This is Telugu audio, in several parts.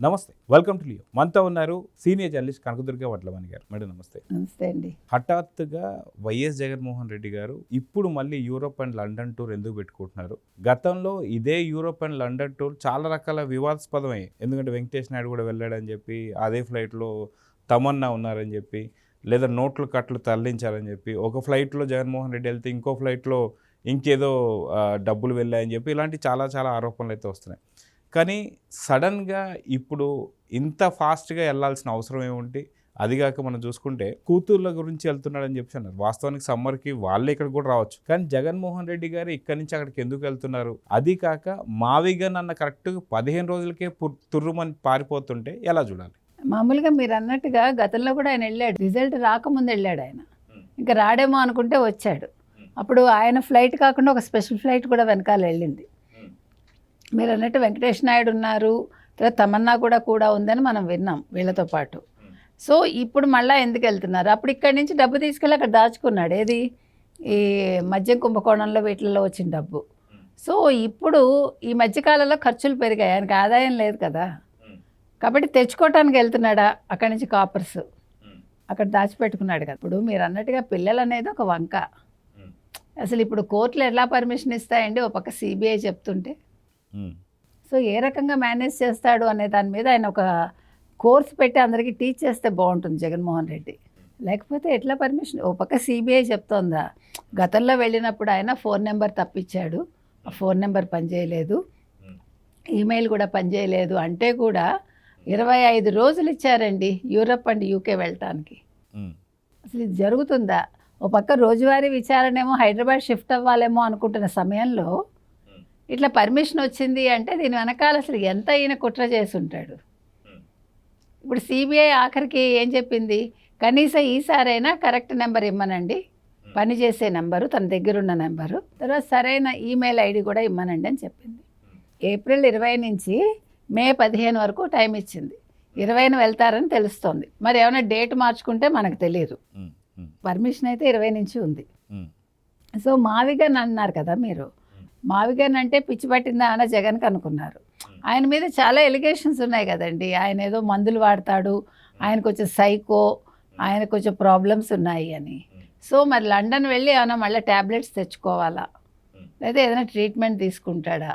నమస్తే, వెల్కమ్ టు లియో. మనతో ఉన్నారు సీనియర్ జర్నలిస్ట్ కనకదుర్గ వడ్లమణి గారు. మేడం నమస్తే. నమస్తే అండి. హఠాత్తుగా వైఎస్ జగన్మోహన్ రెడ్డి గారు ఇప్పుడు మళ్ళీ యూరోప్ అండ్ లండన్ టూర్ ఎందుకు పెట్టుకుంటున్నారు? గతంలో ఇదే యూరోప్ అండ్ లండన్ టూర్ చాలా రకాల వివాదాస్పదమయ్యాయి. ఎందుకంటే వెంకటేష్ నాయుడు కూడా వెళ్ళాడని చెప్పి, అదే ఫ్లైట్లో తమన్నా ఉన్నారని చెప్పి, లేదా నోట్లు కట్లు తరలించారని చెప్పి, ఒక ఫ్లైట్లో జగన్మోహన్ రెడ్డి వెళ్తే ఇంకో ఫ్లైట్లో ఇంకేదో డబ్బులు వెళ్ళాయని చెప్పి, ఇలాంటి చాలా చాలా ఆరోపణలు అయితే వస్తున్నాయి. కానీ సడన్గా ఇప్పుడు ఇంత ఫాస్ట్గా వెళ్ళాల్సిన అవసరం ఏముంటి? అదిగాక మనం చూసుకుంటే కూతుర్ల గురించి వెళ్తున్నాడని చెప్పి అన్నారు. వాస్తవానికి సమ్మర్కి వాళ్ళే ఇక్కడ కూడా రావచ్చు, కానీ జగన్మోహన్ రెడ్డి గారు ఇక్కడి నుంచి అక్కడికి ఎందుకు వెళ్తున్నారు? అది కాక మావిగన్ అన్న కరెక్ట్గా 15 రోజులకే తుర్రుమని పారిపోతుంటే ఎలా చూడాలి? మామూలుగా మీరు అన్నట్టుగా గతంలో కూడా ఆయన వెళ్ళాడు, రిజల్ట్ రాకముందు వెళ్ళాడు ఆయన. ఇంకా రాడేమో అనుకుంటే వచ్చాడు. అప్పుడు ఆయన ఫ్లైట్ కాకుండా ఒక స్పెషల్ ఫ్లైట్ కూడా వెనకాల వెళ్ళింది. మీరు అన్నట్టు వెంకటేష్ నాయుడు ఉన్నారు, తర్వాత తమన్నా కూడా ఉందని మనం విన్నాం వీళ్ళతో పాటు. సో ఇప్పుడు మళ్ళీ ఎందుకు వెళ్తున్నారు? అప్పుడు ఇక్కడి నుంచి డబ్బు తీసుకెళ్ళి అక్కడ దాచుకున్నాడు. ఏది ఈ మద్యం కుంభకోణంలో వీటిల్లో వచ్చిన డబ్బు. సో ఇప్పుడు ఈ మధ్యకాలంలో ఖర్చులు పెరిగాయి, ఆయనకి ఆదాయం లేదు కదా, కాబట్టి తెచ్చుకోవటానికి వెళ్తున్నాడా అక్కడి నుంచి కాపర్స్ అక్కడ దాచిపెట్టుకున్నాడు కదా. ఇప్పుడు మీరు అన్నట్టుగా పిల్లలు అనేది ఒక వంక. అసలు ఇప్పుడు కోర్టులు ఎలా పర్మిషన్ ఇస్తాయండి? ఒక పక్క సిబిఐ చెప్తుంటే, సో ఏ రకంగా మేనేజ్ చేస్తాడు అనే దాని మీద ఆయన ఒక కోర్స్ పెట్టి అందరికీ టీచ్ చేస్తే బాగుంటుంది జగన్మోహన్ రెడ్డి. లేకపోతే ఎట్లా పర్మిషన్? ఓ పక్క సిబిఐ చెప్తోందా, గతంలో వెళ్ళినప్పుడు ఆయన ఫోన్ నెంబర్ తప్పించాడు, ఆ ఫోన్ నెంబర్ పనిచేయలేదు, ఈమెయిల్ కూడా పనిచేయలేదు అంటే కూడా 25 రోజులు ఇచ్చారండి యూరప్ అండ్ యూకే వెళ్ళటానికి. అసలు ఇది జరుగుతుందా? ఓ పక్క రోజువారీ విచారణేమో హైదరాబాద్ షిఫ్ట్ అవ్వాలేమో అనుకుంటున్న సమయంలో ఇట్లా పర్మిషన్ వచ్చింది అంటే దీని వెనకాల అసలు ఎంత ఈయన కుట్ర చేసి ఉంటాడు. ఇప్పుడు సిబిఐ ఆఖరికి ఏం చెప్పింది? కనీసం ఈసారైనా కరెక్ట్ నెంబర్ ఇమ్మనండి, పనిచేసే నెంబరు, తన దగ్గర ఉన్న నెంబరు, తర్వాత సరైన ఈమెయిల్ ఐడి కూడా ఇమ్మనండి అని చెప్పింది. ఏప్రిల్ 20 నుంచి మే 15 వరకు టైం ఇచ్చింది. 20న వెళ్తారని తెలుస్తోంది. మరి ఏమైనా డేట్ మార్చుకుంటే మనకు తెలియదు. పర్మిషన్ అయితే 20 నుంచి ఉంది. సో మావిగన్ అన్నారు కదా మీరు. మావిగన్ అంటే పిచ్చి పట్టిందా అన్న జగన్కి అనుకున్నారు. ఆయన మీద చాలా ఎలిగేషన్స్ ఉన్నాయి కదండి. ఆయన ఏదో మందులు వాడతాడు, ఆయన కొంచెం సైకో, ఆయన కొంచెం ప్రాబ్లమ్స్ ఉన్నాయి అని. సో మరి లండన్ వెళ్ళి ఏమైనా మళ్ళీ ట్యాబ్లెట్స్ తెచ్చుకోవాలా, లేదా ఏదైనా ట్రీట్మెంట్ తీసుకుంటాడా?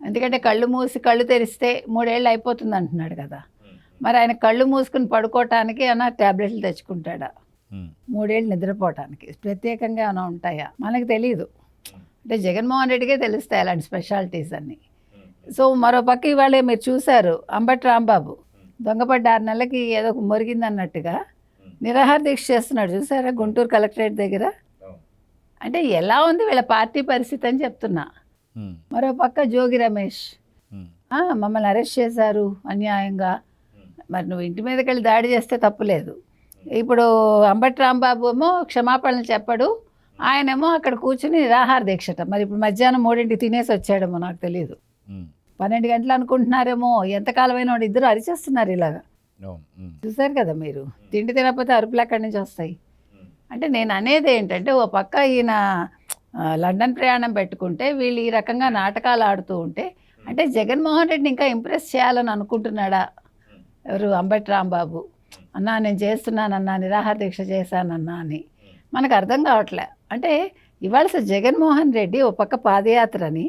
ఎందుకంటే కళ్ళు మూసి కళ్ళు తెరిస్తే 3 ఏళ్ళు అయిపోతుంది అంటున్నాడు కదా. మరి ఆయన కళ్ళు మూసుకుని పడుకోవటానికి ఏమైనా ట్యాబ్లెట్లు తెచ్చుకుంటాడా? 3 ఏళ్ళు నిద్రపోవటానికి ప్రత్యేకంగా ఏమైనా ఉంటాయా? మనకు తెలియదు. అంటే జగన్మోహన్ రెడ్డికే తెలుస్తాయి అలాంటి స్పెషాలిటీస్ అన్నీ. సో మరో పక్క ఇవాళ మీరు చూశారు, అంబటి రాంబాబు దొంగపడ్డ 6 నెలలకి ఏదో మురిగిందన్నట్టుగా నిరాహార దీక్ష చేస్తున్నాడు. చూసారా గుంటూరు కలెక్టరేట్ దగ్గర? అంటే ఎలా ఉంది వీళ్ళ పార్టీ పరిస్థితి అని చెప్తున్నా. మరో పక్క జోగి రమేష్ మమ్మల్ని అరెస్ట్ చేశారు అన్యాయంగా, మరి నువ్వు ఇంటి మీదకి వెళ్ళి దాడి చేస్తే తప్పులేదు. ఇప్పుడు అంబటి రాంబాబు ఏమో క్షమాపణలు చెప్పడు, ఆయనేమో అక్కడ కూర్చుని నిరాహార దీక్షట. మరి ఇప్పుడు మధ్యాహ్నం 3ంటికి తినేసి వచ్చాడేమో, నాకు తెలియదు. 12 గంటలు అనుకుంటున్నారేమో. ఎంతకాలమైన వాడు ఇద్దరు అరిచేస్తున్నారు ఇలాగా. చూసారు కదా మీరు. తిండి తినకపోతే అరుపులు ఎక్కడి నుంచి వస్తాయి? అంటే నేను అనేది ఏంటంటే, ఓ పక్క ఈయన లండన్ ప్రయాణం పెట్టుకుంటే వీళ్ళు ఈ రకంగా నాటకాలు ఆడుతూ ఉంటే, అంటే జగన్మోహన్ రెడ్డిని ఇంకా ఇంప్రెస్ చేయాలని అనుకుంటున్నాడా ఎవరు? అంబటి రాంబాబు అన్నా నేను చేస్తున్నానన్నా, నిరాహార దీక్ష చేశానన్నా అని మనకు అర్థం కావట్లే. అంటే ఇవాళ జగన్మోహన్ రెడ్డి ఓ పక్క పాదయాత్రని,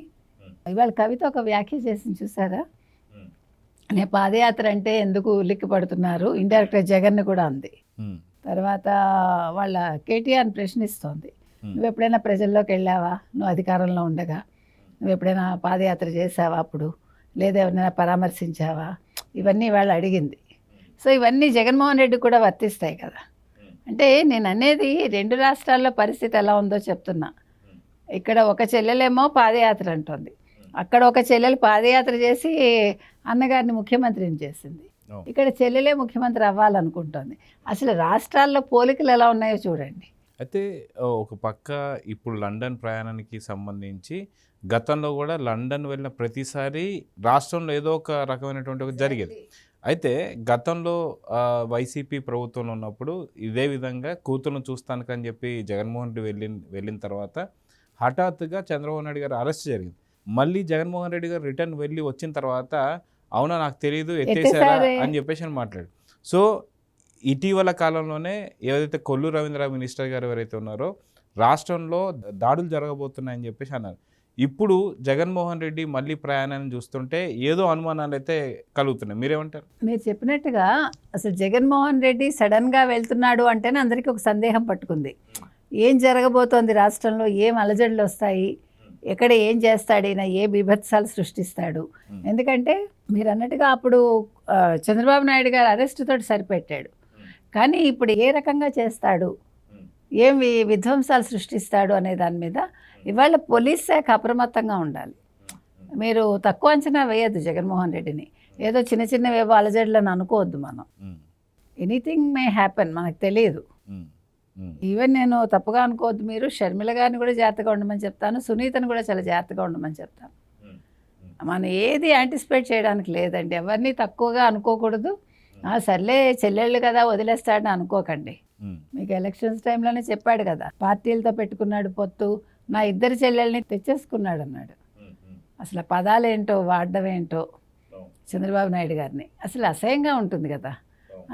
ఇవాళ కవిత ఒక వ్యాఖ్య చేసింది చూసారా? నేను పాదయాత్ర అంటే ఎందుకు ఉలిక్కి పడుతున్నారు, ఇండైరెక్ట్గా జగన్ని కూడా అంది. తర్వాత వాళ్ళ కేటీఆర్ని ప్రశ్నిస్తోంది, నువ్వు ఎప్పుడైనా ప్రజల్లోకి వెళ్ళావా, నువ్వు అధికారంలో ఉండగా నువ్వు ఎప్పుడైనా పాదయాత్ర చేసావా అప్పుడు, లేదా ఎవరైనా పరామర్శించావా, ఇవన్నీ వాళ్ళు అడిగింది. సో ఇవన్నీ జగన్మోహన్ రెడ్డి కూడా వర్తిస్తాయి కదా. అంటే నేను అనేది 2 రాష్ట్రాల్లో పరిస్థితి ఎలా ఉందో చెప్తున్నా. ఇక్కడ ఒక చెల్లెలేమో పాదయాత్ర అంటుంది, అక్కడ ఒక చెల్లెలు పాదయాత్ర చేసి అన్నగారిని ముఖ్యమంత్రిని చేసింది. ఇక్కడ చెల్లెలే ముఖ్యమంత్రి అవ్వాలనుకుంటుంది. అసలు రాష్ట్రాల్లో పోలికలు ఎలా ఉన్నాయో చూడండి. అయితే ఒక పక్క ఇప్పుడు లండన్ ప్రయాణానికి సంబంధించి గతంలో కూడా లండన్ వెళ్ళిన ప్రతిసారి రాష్ట్రంలో ఏదో ఒక రకమైనటువంటి ఒక జరిగేది. అయితే గతంలో వైసీపీ ప్రభుత్వంలో ఉన్నప్పుడు ఇదే విధంగా కూతురును చూస్తానికని చెప్పి జగన్మోహన్ రెడ్డి వెళ్ళిన తర్వాత హఠాత్తుగా చంద్రబాబు నాయుడు గారు అరెస్ట్ జరిగింది. మళ్ళీ జగన్మోహన్ రెడ్డి గారు రిటర్న్ వెళ్ళి వచ్చిన తర్వాత అవునా నాకు తెలియదు ఎత్తేసారా ఎత్తేసారే. అని చెప్పేసి అని మాట్లాడు. సో ఇటీవల కాలంలోనే ఏదైతే కొల్లు రవీంద్ర మినిస్టర్ గారు ఎవరైతే ఉన్నారో రాష్ట్రంలో దాడులు జరగబోతున్నాయని చెప్పేసి అన్నారు. ఇప్పుడు జగన్మోహన్ రెడ్డి మళ్ళీ ప్రయాణాన్ని చూస్తుంటే ఏదో అనుమానాలు అయితే కలుగుతున్నాయి. మీరేమంటారు? మీరు చెప్పినట్టుగా అసలు జగన్మోహన్ రెడ్డి సడన్గా వెళ్తున్నాడు అంటేనే అందరికీ ఒక సందేహం పట్టుకుంది. ఏం జరగబోతోంది రాష్ట్రంలో, ఏం అలజడులు వస్తాయి, ఎక్కడ ఏం చేస్తాడు ఈయన, ఏ బీభత్సాలు సృష్టిస్తాడు. ఎందుకంటే మీరు అన్నట్టుగా అప్పుడు చంద్రబాబు నాయుడు గారు అరెస్ట్ తోటి సరిపెట్టాడు. కానీ ఇప్పుడు ఏ రకంగా చేస్తాడు, ఏం విధ్వంసాలు సృష్టిస్తాడు అనే దాని మీద ఇవాళ పోలీస్ శాఖ అప్రమత్తంగా ఉండాలి. మీరు తక్కువ అంచనా వేయద్దు జగన్మోహన్ రెడ్డిని. ఏదో చిన్న చిన్నవేవో అలజడులను అనుకోవద్దు మనం. ఎనీథింగ్ మే హ్యాపెన్, మనకు తెలియదు. ఈవెన్ నేను తప్పుగా అనుకోవద్దు, మీరు షర్మిల గారిని కూడా జాగ్రత్తగా ఉండమని చెప్తాను, సునీతను కూడా చాలా జాగ్రత్తగా ఉండమని చెప్తాను. మనం ఏది యాంటిసిపేట్ చేయడానికి లేదండి, ఎవరిని తక్కువగా అనుకోకూడదు. సర్లే చెల్లెళ్ళు కదా వదిలేస్తాడని అనుకోకండి. మీకు ఎలక్షన్స్ టైంలోనే చెప్పాడు కదా, పార్టీలతో పెట్టుకున్నాడు పొత్తు, నా ఇద్దరు చెల్లెల్ని తెచ్చేసుకున్నాడు అన్నాడు. అసలు ఆ పదాలేంటో వాడడం ఏంటో చంద్రబాబు నాయుడు గారిని అసలు అసహ్యంగా ఉంటుంది కదా.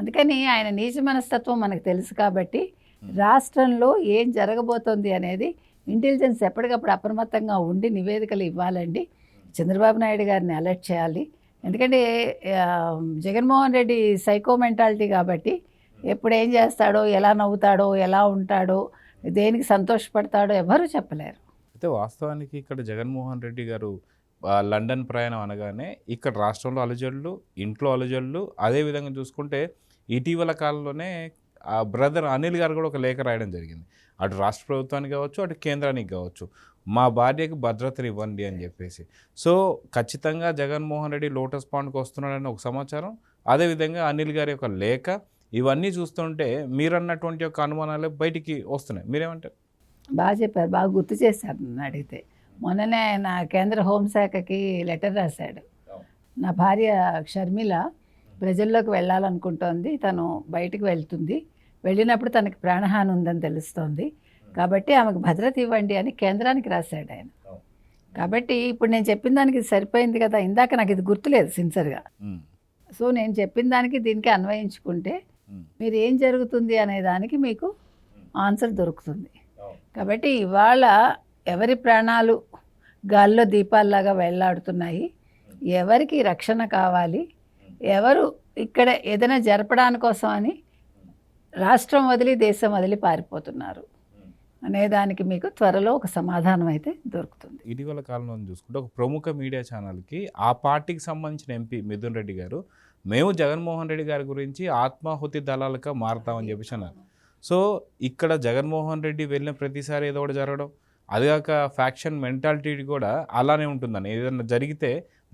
అందుకని ఆయన నీచ మనస్తత్వం మనకు తెలుసు కాబట్టి రాష్ట్రంలో ఏం జరగబోతోంది అనేది ఇంటెలిజెన్స్ ఎప్పటికప్పుడు అప్రమత్తంగా ఉండి నివేదికలు ఇవ్వాలండి. చంద్రబాబు నాయుడు గారిని అలర్ట్ చేయాలి. ఎందుకంటే జగన్మోహన్ రెడ్డి సైకో మెంటాలిటీ కాబట్టి ఎప్పుడు ఏం చేస్తాడో, ఎలా నవ్వుతాడో, ఎలా ఉంటాడో, దేనికి సంతోషపడతాడో ఎవరు చెప్పలేరు. అయితే వాస్తవానికి ఇక్కడ జగన్మోహన్ రెడ్డి గారు లండన్ ప్రయాణం అనగానే ఇక్కడ రాష్ట్రంలో అలజడులు, ఇంట్లో అలజడులు, అదేవిధంగా చూసుకుంటే ఇటీవల కాలంలోనే ఆ బ్రదర్ అనిల్ గారు కూడా ఒక లేఖ రాయడం జరిగింది. అటు రాష్ట్ర ప్రభుత్వానికి కావచ్చు, అటు కేంద్రానికి కావచ్చు, మా భార్యకి భద్రతను ఇవ్వండి అని చెప్పేసి. సో ఖచ్చితంగా జగన్మోహన్ రెడ్డి లోటస్ పాండ్కి వస్తున్నాడని ఒక సమాచారం, అదేవిధంగా అనిల్ గారి యొక్క లేఖ, ఇవన్నీ చూస్తుంటే మీరన్నటువంటి యొక్క అనుమానాలు బయటికి వస్తున్నాయి. మీరేమంటారు? బాగా చెప్పారు, బాగా గుర్తు చేశారు నన్ను అడిగితే. మొన్ననే ఆయన కేంద్ర హోంశాఖకి లెటర్ రాశాడు. నా భార్య షర్మిల ప్రజల్లోకి వెళ్ళాలనుకుంటోంది, తను బయటకు వెళ్తుంది, వెళ్ళినప్పుడు తనకి ప్రాణహాని ఉందని తెలుస్తోంది, కాబట్టి ఆమెకు భద్రత ఇవ్వండి అని కేంద్రానికి రాశాడు ఆయన. కాబట్టి ఇప్పుడు నేను చెప్పిన దానికి ఇది సరిపోయింది కదా. ఇందాక నాకు ఇది గుర్తులేదు సిన్సియర్గా. సో నేను చెప్పిన దానికి దీనికి అన్వయించుకుంటే మీరు ఏం జరుగుతుంది అనే దానికి మీకు ఆన్సర్ దొరుకుతుంది. కాబట్టి ఇవాళ ఎవరి ప్రాణాలు గాల్లో దీపాల్లాగా వెళ్ళాడుతున్నాయి, ఎవరికి రక్షణ కావాలి, ఎవరు ఇక్కడ ఏదైనా జరపడానికోసం అని రాష్ట్రం వదిలి దేశం వదిలి పారిపోతున్నారు అనేదానికి మీకు త్వరలో ఒక సమాధానం అయితే దొరుకుతుంది. ఇటీవల కాలంలో చూసుకుంటే ఒక ప్రముఖ మీడియా ఛానల్కి ఆ పార్టీకి సంబంధించిన ఎంపీ మిథున్ రెడ్డి గారు, మేము జగన్మోహన్ రెడ్డి గారి గురించి ఆత్మాహుతి దళాలుగా మారుతామని చెప్పేసి అన్నారు. సో ఇక్కడ జగన్మోహన్ రెడ్డి వెళ్ళిన ప్రతిసారి ఏదో ఒకటి జరగడం, అదిగాక ఫ్యాక్షన్ మెంటాలిటీ కూడా అలానే ఉంటుందని, ఏదైనా జరిగితే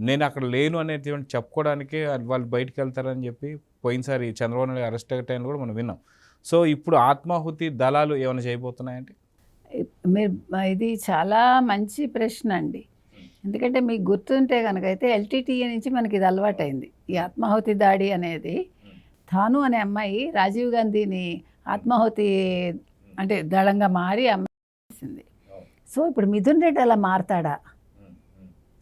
నేను అక్కడ లేను అనేది చెప్పుకోవడానికే వాళ్ళు బయటికి వెళ్తారని చెప్పి పోయినసారి చంద్రబాబు నాయుడు అరెస్ట్ అయ్యే టైంలో కూడా మనం విన్నాం. సో ఇప్పుడు ఆత్మాహుతి దళాలు ఏమైనా చేయబోతున్నాయంటే? మీరు ఇది చాలా మంచి ప్రశ్న అండి. ఎందుకంటే మీకు గుర్తుంటే కనుక అయితే ఎల్టీటీఈ నుంచి మనకి ఇది అలవాటైంది. ఈ ఆత్మాహుతి దాడి అనేది తాను అనే అమ్మాయి రాజీవ్ గాంధీని ఆత్మాహుతి అంటే దళంగా మారి అమ్మాయి. సో ఇప్పుడు మిథున్ రెడ్డి అలా మారతాడా?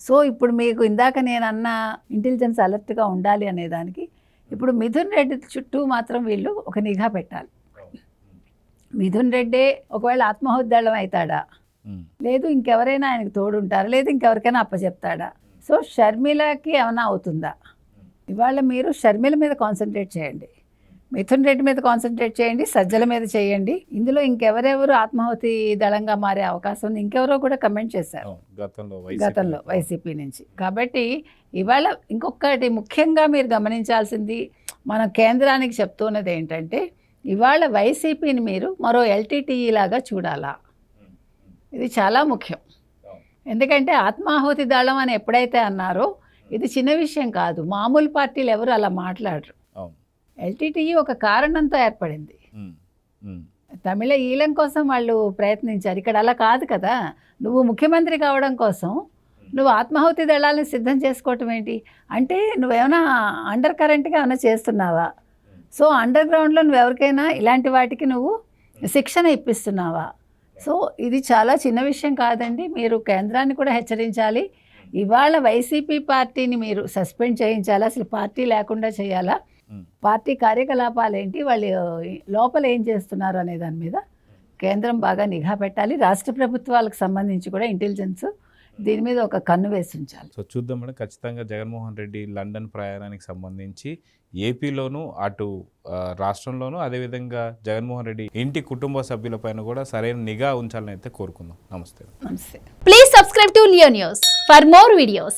సో ఇప్పుడు మీకు ఇందాక నేను అన్న ఇంటెలిజెన్స్ అలర్ట్గా ఉండాలి అనేదానికి ఇప్పుడు మిథున్ రెడ్డి చుట్టూ మాత్రం వీళ్ళు ఒక నిఘా పెట్టాలి. మిథున్ రెడ్డే ఒకవేళ ఆత్మాహుతి దళం అవుతాడా, లేదు ఇంకెవరైనా ఆయనకు తోడుంటారా, లేదు ఇంకెవరికైనా అప్పచెప్తాడా? సో షర్మిలకి ఏమైనా అవుతుందా? ఇవాళ మీరు షర్మిల మీద కాన్సన్ట్రేట్ చేయండి, మిథున్ రెడ్డి మీద కాన్సన్ట్రేట్ చేయండి, సజ్జల మీద చేయండి. ఇందులో ఇంకెవరెవరు ఆత్మాహుతి దళంగా మారే అవకాశం ఉంది ఇంకెవరో కూడా కమెంట్ చేశారు గతంలో వైసీపీ నుంచి. కాబట్టి ఇవాళ ఇంకొకటి ముఖ్యంగా మీరు గమనించాల్సింది, మనం కేంద్రానికి చెప్తున్నది ఏంటంటే ఇవాళ వైసీపీని మీరు మరో ఎల్టీటీఈ లాగా చూడాలా. ఇది చాలా ముఖ్యం. ఎందుకంటే ఆత్మాహుతి దళం అని ఎప్పుడైతే అన్నారో ఇది చిన్న విషయం కాదు. మామూలు పార్టీలు ఎవరు అలా మాట్లాడరు. ఎల్టీటీఈ ఒక కారణంతో ఏర్పడింది. తమిళ ఈలం కోసం వాళ్ళు ప్రయత్నించారు. ఇక్కడ అలా కాదు కదా. నువ్వు ముఖ్యమంత్రి కావడం కోసం నువ్వు ఆత్మాహుతి దళాలను సిద్ధం చేసుకోవటం ఏంటి? అంటే నువ్వేమైనా అండర్ కరెంట్గా ఏమైనా చేస్తున్నావా? సో అండర్ గ్రౌండ్లో నువ్వు ఎవరికైనా ఇలాంటి వాటికి నువ్వు శిక్షణ ఇప్పిస్తున్నావా? సో ఇది చాలా చిన్న విషయం కాదండి. మీరు కేంద్రాన్ని కూడా హెచ్చరించాలి. ఇవాళ వైసీపీ పార్టీని మీరు సస్పెండ్ చేయించాలా, అసలు పార్టీ లేకుండా చేయాలా, పార్టీ కార్యకలాపాలు ఏంటి, వాళ్ళు లోపల ఏం చేస్తున్నారు అనే దాని మీద కేంద్రం బాగా నిఘా పెట్టాలి. రాష్ట్ర ప్రభుత్వాలకు సంబంధించి కూడా ఇంటెలిజెన్స్ దీని మీద ఒక కన్ను వేసి ఉంచాలి. సో చూద్దాం మేడం, ఖచ్చితంగా జగన్మోహన్ రెడ్డి లండన్ ప్రయాణానికి సంబంధించి ఏపీలోను అటు రాష్ట్రంలోనూ అదేవిధంగా జగన్మోహన్ రెడ్డి ఇంటి కుటుంబ సభ్యులపైన కూడా సరైన నిఘా ఉంచాలని అయితే కోరుకుందాం. నమస్తే. నమస్తే. Please subscribe to Leo News for more videos.